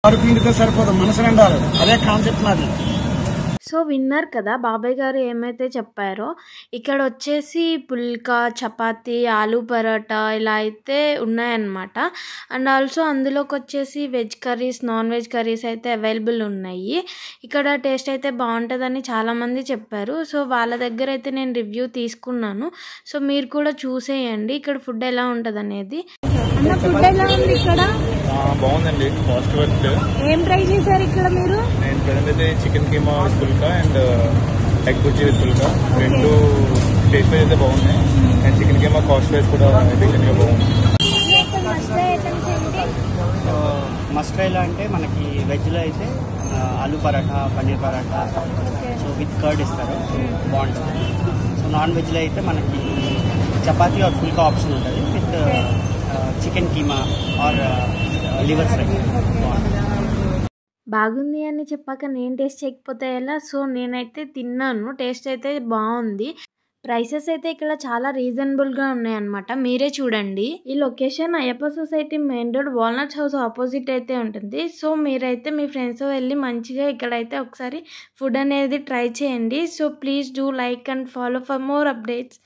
పిండితే సరిపోదు, మనసు నిండాలి. అదే కాన్సెప్ట్ నాది. సో విన్నారు కదా బాబాయ్ గారు ఏమైతే చెప్పారో. ఇక్కడ వచ్చేసి పుల్కా, చపాతీ, ఆలూ పరోటా ఇలా అయితే ఉన్నాయన్నమాట. అండ్ ఆల్సో అందులోకి వచ్చేసి veg curries, non veg curries అయితే అవైలబుల్ ఉన్నాయి. ఇక్కడ టేస్ట్ అయితే బాగుంటుందని చాలామంది చెప్పారు. సో వాళ్ళ దగ్గర అయితే నేను రివ్యూ తీసుకున్నాను. సో మీరు కూడా చూసేయండి ఇక్కడ ఫుడ్ ఎలా ఉంటుంది అనేది. ఫుడ్ ఎలా ఉంది ఇక్కడ? బాగుందండి. Cost worth. ఏం ట్రై చేశారు ఇక్కడ మీరు? నేను ప్రజెంట్ అయితే chicken keema with phulka and egg బుజ్జి విత్ పుల్కా రెండు టేస్ట్ వైజ్ అయితే బాగున్నాయి. And chicken keema cost wise కూడా డీసెంట్ గా బాగుంది. మస్ట్ ట్రైలో అంటే మనకి వెజ్లో అయితే aloo paratha, paneer paratha, so with curd ఇస్తారు, బాగుంటుంది. సో నాన్ వెజ్లో అయితే మనకి చపాతీ ఆర్ ఫుల్కా ఆప్షన్ ఉంటుంది with chicken keema or liver fry, బాగుంటుంది. బాగుంది అని చెప్పాక నేను టేస్ట్ చేయకపోతే ఎలా? సో నేనైతే తిన్నాను, టేస్ట్ అయితే బాగుంది. ప్రైసెస్ అయితే ఇక్కడ చాలా రీజనబుల్గా ఉన్నాయన్నమాట. మీరే చూడండి. ఈ location Ayyappa society main road walnuts house opposite అయితే ఉంటుంది. సో మీరైతే మీ ఫ్రెండ్స్ వెళ్ళి మంచిగా ఇక్కడైతే ఒకసారి ఫుడ్ అనేది ట్రై చేయండి. So please do like and follow for more updates.